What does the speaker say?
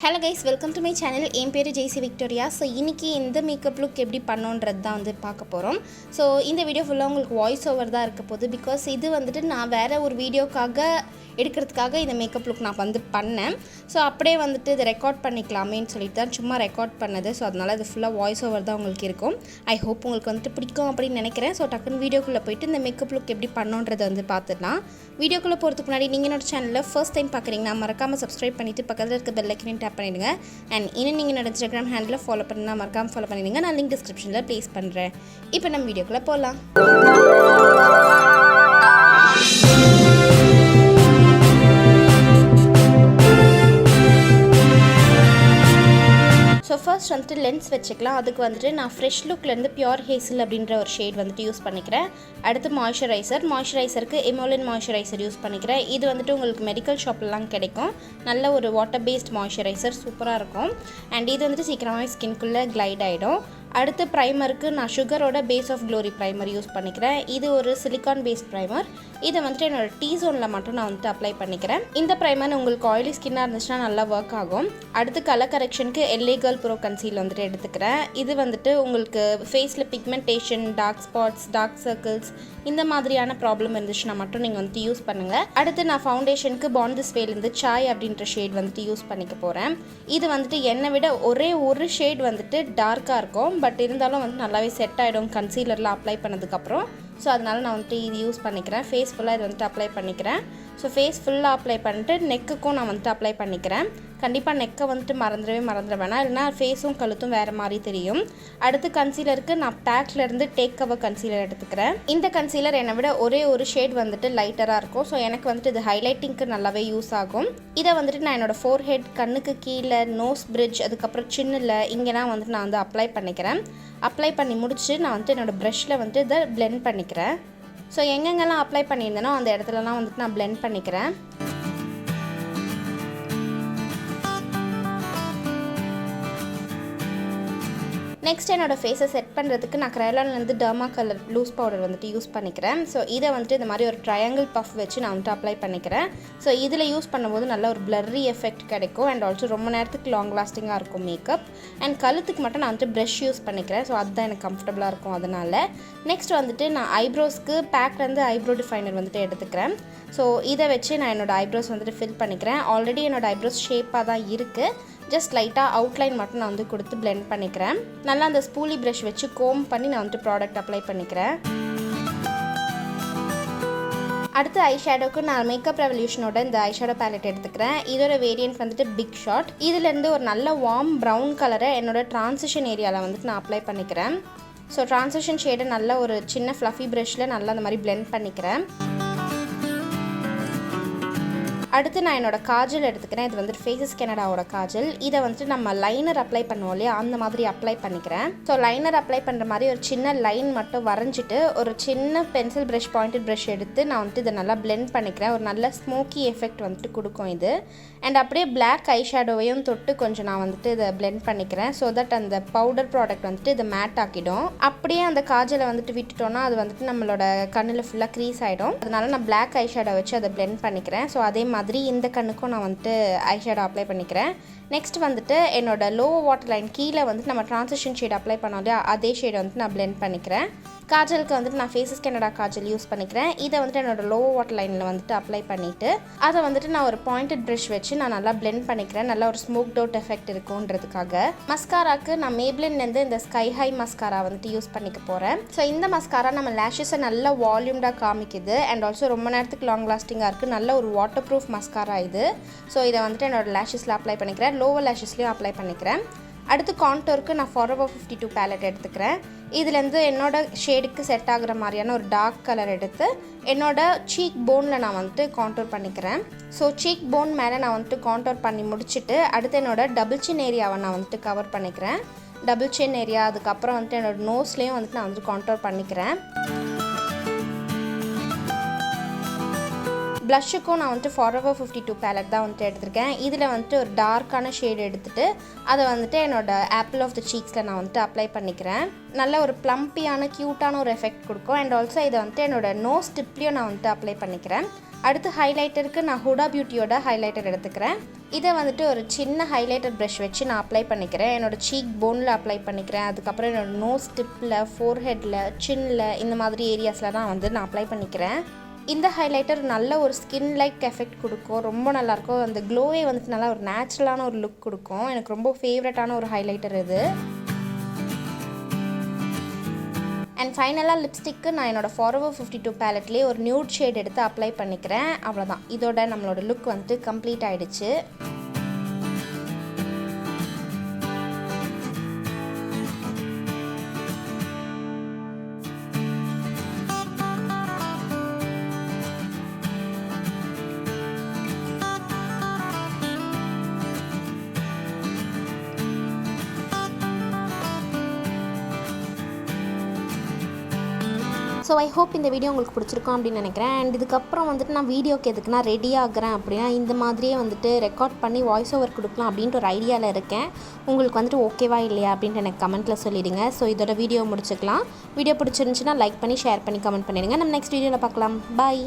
Hello guys, welcome to my channel. என் பேரு JAICY Victoria. So இன்றைக்கி இந்த மேக்கப் லுக் எப்படி பண்ணோன்றது தான் வந்து பார்க்க போகிறோம். ஸோ இந்த வீடியோ ஃபுல்லாக உங்களுக்கு வாய்ஸ் ஓவர் தான் இருக்க போகுது. பிகாஸ் இது வந்துட்டு நான் வேறு ஒரு வீடியோக்காக எடுக்கிறதுக்காக இந்த மேக்கப் லுக் நான் வந்து பண்ணேன். ஸோ அப்படியே வந்துட்டு இதை ரெக்கார்ட் பண்ணிக்கலாமேன்னு சொல்லிட்டு தான் சும்மா ரெக்கார்ட் பண்ணது. ஸோ அதனால் இது ஃபுல்லாக வாய்ஸ் ஓவர் தான் உங்களுக்கு இருக்கும். ஐ ஹோப் உங்களுக்கு வந்துட்டு பிடிக்கும் அப்படின்னு நினைக்கிறேன். ஸோ டக்குன்னு வீடியோக்குள்ளே போய்ட்டு இந்த மேக்கப் லுக் எப்படி பண்ணோன்றதை வந்து பார்த்துடலாம். வீடியோக்குள்ளே போகிறதுக்கு முன்னாடி நீங்கள் என்னோட சேனலில் ஃபர்ஸ்ட் டைம் பார்க்குறீங்கன்னா மறக்காமல் சப்ஸ்கிரைப் பண்ணிவிட்டு பக்கத்தில் இருக்க பெல் ஐக்கனையும் டேப் பண்ணிடுங்க. அண்ட் இன்னும் நீங்கள் என்னோட இன்ஸ்டாகிராம் ஹேண்டில் ஃபாலோ பண்ணா மறக்காமல் ஃபாலோ பண்ணிடுங்க. நான் லிங்க் டிஸ்கிரிப்ஷனில் ப்ளேஸ் பண்ணுறேன். இப்போ நம்ம வீடியோக்குள்ளே போகலாம். ஸோ ஃபர்ஸ்ட் வந்துட்டு லென்ஸ் வச்சுக்கலாம். அதுக்கு வந்துட்டு நான் ஃப்ரெஷ் லுக்லேருந்து பியூர் ஹேசில் அப்படின்ற ஒரு ஷேட் வந்துட்டு யூஸ் பண்ணிக்கிறேன். அடுத்து மாய்ஸ்சரைசருக்கு எமோலின் மாய்ஸ்சரைசர் யூஸ் பண்ணிக்கிறேன். இது வந்துட்டு உங்களுக்கு மெடிக்கல் ஷாப்லாம் கிடைக்கும். நல்ல ஒரு வாட்டர் பேஸ்ட் மாய்ஸ்சரைசர் சூப்பராக இருக்கும். அண்ட் இது வந்துட்டு சீக்கிரமாகவே ஸ்கின்குள்ளே கிளைட் ஆகிடும். அடுத்து ப்ரைமருக்கு நான் சுகரோட base of glory primer use பண்ணிக்கிறேன். இது ஒரு சிலிக்கான் பேஸ்ட் ப்ரைமர். இதை வந்துட்டு என்னோடய டீ ஜோனில் மட்டும் நான் வந்துட்டு அப்ளை பண்ணிக்கிறேன். இந்த ப்ரைமர் உங்களுக்கு ஆயிலி ஸ்கின்னாக இருந்துச்சுன்னா நல்லா ஒர்க் ஆகும். அடுத்து கலர் கரெக்ஷனுக்கு LA Girl Pro கன்சீல் வந்துட்டு எடுத்துக்கிறேன். இது வந்துட்டு உங்களுக்கு ஃபேஸில் pigmentation, dark spots, dark circles இந்த மாதிரியான ப்ராப்ளம் இருந்துச்சுன்னா மட்டும் நீங்கள் வந்துட்டு யூஸ் பண்ணுங்கள். அடுத்து நான் ஃபவுண்டேஷனுக்கு பாண்ட் திஸ் வேலேருந்து சாய் அப்படின்ற ஷேட் வந்துட்டு யூஸ் பண்ணிக்க போகிறேன். இது வந்துட்டு என்னை விட ஒரே ஒரு ஷேட் வந்துட்டு டார்க்காக இருக்கும். பட் இருந்தாலும் வந்து நல்லாவே செட் ஆகிடும் கன்சீலரில் அப்ளை பண்ணதுக்கப்புறம். ஸோ அதனால் நான் வந்துட்டு இது யூஸ் பண்ணிக்கிறேன். ஃபேஸ் ஃபுல்லாக இது வந்துட்டு அப்ளை பண்ணிக்கிறேன். ஸோ ஃபேஸ் ஃபுல்லாக அப்ளை பண்ணிட்டு நெக்குக்கும் நான் வந்துட்டு அப்ளை பண்ணிக்கிறேன். கண்டிப்பாக நெக்கை வந்துட்டு மறந்துட வேணாம், இல்லைனா ஃபேஸும் கழுத்தும் வேறு மாதிரி தெரியும். அடுத்து கன்சீலருக்கு நான் பேக்லேருந்து டேக் கவர் கன்சீலர் எடுத்துக்கிறேன். இந்த கன்சீலர் என்னை விட ஒரே ஒரு ஷேட் வந்துட்டு லைட்டராக இருக்கும். ஸோ எனக்கு வந்துட்டு இது ஹைலைட்டிங்க்கு நல்லாவே யூஸ் ஆகும். இதை வந்துட்டு நான் என்னோடய ஃபோர்ஹெட், கண்ணுக்கு கீழே, நோஸ் பிரிட்ஜ், அதுக்கப்புறம் சின்னில் இங்கெல்லாம் வந்துட்டு நான் வந்து அப்ளை பண்ணிக்கிறேன். அப்ளை பண்ணி முடிச்சு நான் வந்துட்டு என்னோடய ப்ரஷில் வந்துட்டு இதை பிளெண்ட் பண்ணிக்கிறேன். ஸோ எங்கெங்கெல்லாம் அப்ளை பண்ணியிருந்தேனோ அந்த இடத்துலலாம் வந்துட்டு நான் பிளெண்ட் பண்ணிக்கிறேன். நெக்ஸ்ட் என்னோடய ஃபேஸை செட் பண்ணுறதுக்கு நான் க்ரைலான்லேருந்து டர்மா கலர் லூஸ் பவுடர் வந்துட்டு யூஸ் பண்ணிக்கிறேன். ஸோ இதை வந்துட்டு இந்த மாதிரி ஒரு ட்ரையாங்கிள் பஃப் வச்சு நான் வந்துட்டு அப்ளை பண்ணிக்கிறேன். ஸோ இதில் யூஸ் பண்ணும்போது நல்ல ஒரு பிளர்ரி எஃபெக்ட் கிடைக்கும். அண்ட் ஆல்சோ ரொம்ப நேரத்துக்கு லாங் லாஸ்டிங்காக இருக்கும் மேக்கப். அண்ட் கழுத்துக்கு மட்டும் நான் வந்துட்டு ப்ரஷ் யூஸ் பண்ணிக்கிறேன். ஸோ அதுதான் எனக்கு கம்ஃபர்டபுளாக இருக்கும். அதனால் நெக்ஸ்ட் வந்துட்டு நான் ஐப்ரோஸ்க்கு பேக்லேருந்து ஐப்ரோ டிஃபைனர் வந்துட்டு எடுத்துக்கிறேன். ஸோ இதை வச்சு நான் என்னோடய ஐப்ரோஸ் வந்துட்டு ஃபில் பண்ணிக்கிறேன். ஆல்ரெடி என்னோடய ஐப்ரோஸ் ஷேப்பாக தான் இருக்குது. ஜஸ்ட் லைட்டாக அவுட்லைன் மட்டும் நான் வந்து கொடுத்து பிளெண்ட் பண்ணிக்கிறேன். நல்லா அந்த ஸ்பூலி ப்ரஷ் வச்சு கோம் பண்ணி நான் வந்துட்டு ப்ராடக்ட் அப்ளை பண்ணிக்கிறேன். அடுத்து ஐ ஷேடோக்கு நான் மேக்கப் ரெவல்யூஷனோட இந்த ஐ ஷேடோ பேலட் எடுத்துக்கிறேன். இதோட வேரியன்ட் வந்துட்டு பிக் ஷாட். இதுலேருந்து ஒரு நல்ல வார்ம் ப்ரௌன் கலரை என்னோட ட்ரான்சிஷன் ஏரியாவில் வந்துட்டு நான் அப்ளை பண்ணிக்கிறேன். ஸோ ட்ரான்சிஷன் ஷேடை நல்லா ஒரு சின்ன ஃப்ளஃபி ப்ரஷில் நல்லா அந்த மாதிரி பிளெண்ட் பண்ணிக்கிறேன். அடுத்து நான் என்னோடய காஜல் எடுத்துக்கிறேன். இது வந்துட்டு ஃபேஸஸ் கனடாவோட காஜல். இதை வந்துட்டு நம்ம லைனர் அப்ளை பண்ணுவோம் இல்லையா, அந்த மாதிரி அப்ளை பண்ணிக்கிறேன். ஸோ லைனர் அப்ளை பண்ணுற மாதிரி ஒரு சின்ன லைன் மட்டும் வரைஞ்சிட்டு ஒரு சின்ன பென்சில் ப்ரஷ், பாயிண்டட் ப்ரஷ் எடுத்து நான் வந்துட்டு இதை நல்லா பிளெண்ட் பண்ணிக்கிறேன். ஒரு நல்ல ஸ்மோக்கி எஃபெக்ட் வந்துட்டு கொடுக்கும் இது. அண்ட் அப்படியே பிளாக் ஐ ஷேடோவையும் தொட்டு கொஞ்சம் நான் வந்துட்டு இதை பிளெண்ட் பண்ணிக்கிறேன். ஸோ தட் அந்த பவுடர் ப்ராடக்ட் வந்துட்டு இதை மேட் ஆக்கிடும். அப்படியே அந்த காஜலை வந்துட்டு விட்டுட்டோன்னா அது வந்துட்டு நம்மளோட கண்ணில் ஃபுல்லாக க்ரீஸ் ஆகிடும். அதனால நான் பிளாக் ஐ ஷேடோ வச்சு அதை பிளெண்ட் பண்ணிக்கிறேன். ஸோ அதே மாதிரி இந்த கண்ணுக்கும் நான் வந்துட்டு ஐ ஷேடோ அப்ளை பண்ணிக்கிறேன். நெக்ஸ்ட் வந்துட்டு என்னோட லோ வாட்டர் லைன் கீழே வந்துட்டு நம்ம ட்ரான்சிஷன் ஷேட் அப்ளை பண்ணோம் இல்லையா, அதே ஷேடை வந்துட்டு நான் பிளெண்ட் பண்ணிக்கிறேன். காஜலுக்கு வந்துட்டு நான் ஃபேஸஸ் கனடா காஜல் யூஸ் பண்ணிக்கிறேன். இதை வந்துட்டு என்னோட லோ வாட்டர் லைனில் வந்துட்டு அப்ளை பண்ணிவிட்டு அதை வந்துட்டு நான் ஒரு பாயிண்டட் ப்ரஷ் வச்சு நான் நல்லா பிளெண்ட் பண்ணிக்கிறேன். நல்லா ஒரு ஸ்மோக்ட் அவுட் எஃபெக்ட் இருக்குன்றதுக்காக. மஸ்காராக்கு நான் மேப்ளின்லேருந்து இந்த ஸ்கை ஹை மஸ்காரா வந்துட்டு யூஸ் பண்ணிக்க போகிறேன். ஸோ இந்த மஸ்காரா நம்ம லேஷஸை நல்லா வால்யூம்டாக காமிக்குது. அண்ட் ஆல்சோ ரொம்ப நேரத்துக்கு லாங் லாஸ்டிங்காக இருக்குது. நல்ல ஒரு வாட்டர் ப்ரூஃப் மஸ்காரா இது. ஸோ இதை வந்துட்டு என்னோடய லேஷஸில் அப்ளை பண்ணிக்கிறேன். லோவர் லேஷஸ்லேயும் அப்ளை பண்ணிக்கிறேன். அடுத்து கான்டோருக்கு நான் Forever 52 பேலட் எடுத்துக்கிறேன். இதுலேருந்து என்னோடய ஷேடுக்கு செட் ஆகுற மாதிரியான ஒரு டார்க் கலர் எடுத்து என்னோடய சீக் போனில் நான் வந்துட்டு கான்டோர் பண்ணிக்கிறேன். ஸோ சீக் போன் மேலே நான் வந்துட்டு கான்டோர் பண்ணி முடிச்சுட்டு அடுத்து என்னோடய டபுள் சின் ஏரியாவை நான் வந்துட்டு கவர் பண்ணிக்கிறேன். டபுள் சின் ஏரியா, அதுக்கப்புறம் வந்துட்டு என்னோடய நோஸ்லேயும் வந்துட்டு நான் வந்துட்டு கான்டோர் பண்ணிக்கிறேன். ப்ளஷ்ஷுக்கும் நான் வந்துட்டு Forever 52 பேலட் தான் வந்துட்டு எடுத்திருக்கேன். இதில் வந்துட்டு ஒரு டார்க்கான ஷேடு எடுத்துகிட்டு அதை வந்துட்டு என்னோடய ஆப்பிள் ஆஃப் த சீக்ஸில் நான் வந்துட்டு அப்ளை பண்ணிக்கிறேன். நல்ல ஒரு ப்ளம்பியான க்யூட்டான ஒரு எஃபெக்ட் கொடுக்கும். அண்ட் ஆல்சோ இதை வந்துட்டு என்னோடய நோஸ் டிப்லேயும் நான் வந்துட்டு அப்ளை பண்ணிக்கிறேன். அடுத்து ஹைலைட்டருக்கு நான் ஹுடா பியூட்டியோட ஹைலைட்டர் எடுத்துக்கிறேன். இதை வந்துட்டு ஒரு சின்ன ஹைலைட்டர் ப்ரஷ் வச்சு நான் அப்ளை பண்ணிக்கிறேன். என்னோடய சீக் போனில் அப்ளை பண்ணிக்கிறேன். அதுக்கப்புறம் என்னோடய நோஸ் டிப்பில், ஃபோர்ஹெட்டில், சின்னில் இந்த மாதிரி ஏரியாஸில் தான் வந்து நான் அப்ளை பண்ணிக்கிறேன். இந்த ஹைலைட்டர் நல்ல ஒரு ஸ்கின் லைக் எஃபெக்ட் கொடுக்கும். ரொம்ப நல்லாயிருக்கும். அந்த க்ளோவே வந்துட்டு நல்லா ஒரு நேச்சுரலான ஒரு லுக் கொடுக்கும். எனக்கு ரொம்ப ஃபேவரட்டான ஒரு ஹைலைட்டர் இது. அண்ட் ஃபைனலாக லிப்ஸ்டிக்கு நான் என்னோடய Forever 52 பேலட்லேயே ஒரு நியூட் ஷேட் எடுத்து அப்ளை பண்ணிக்கிறேன். அவ்வளோதான், இதோட நம்மளோட லுக் வந்துட்டு கம்ப்ளீட் ஆகிடுச்சு. ஸோ ஐ ஹோப் இந்த வீடியோ உங்களுக்கு பிடிச்சிருக்கும் அப்படின்னு நினைக்கிறேன். அண்ட் இதுக்கப்புறம் வந்துட்டு நான் வீடியோக்கு எதுக்குன்னா ரெடி ஆகிறேன் அப்படின்னா இந்த மாதிரியே வந்துட்டு ரெக்கார்ட் பண்ணி வாய்ஸ் ஓவர் கொடுக்கலாம் அப்படின்ட்டு ஒரு ஐடியாவில் இருக்கேன். உங்களுக்கு வந்துட்டு ஓகேவா இல்லையா அப்படின்ட்டு எனக்கு கமெண்ட்டில் சொல்லிடுங்க. ஸோ இதோட வீடியோ முடிச்சுக்கலாம். வீடியோ பிடிச்சிருந்துச்சுன்னா லைக் பண்ணி ஷேர் பண்ணி கமெண்ட் பண்ணிடுங்க. நம்ம நெக்ஸ்ட் வீடியோவில் பார்க்கலாம். பாய்.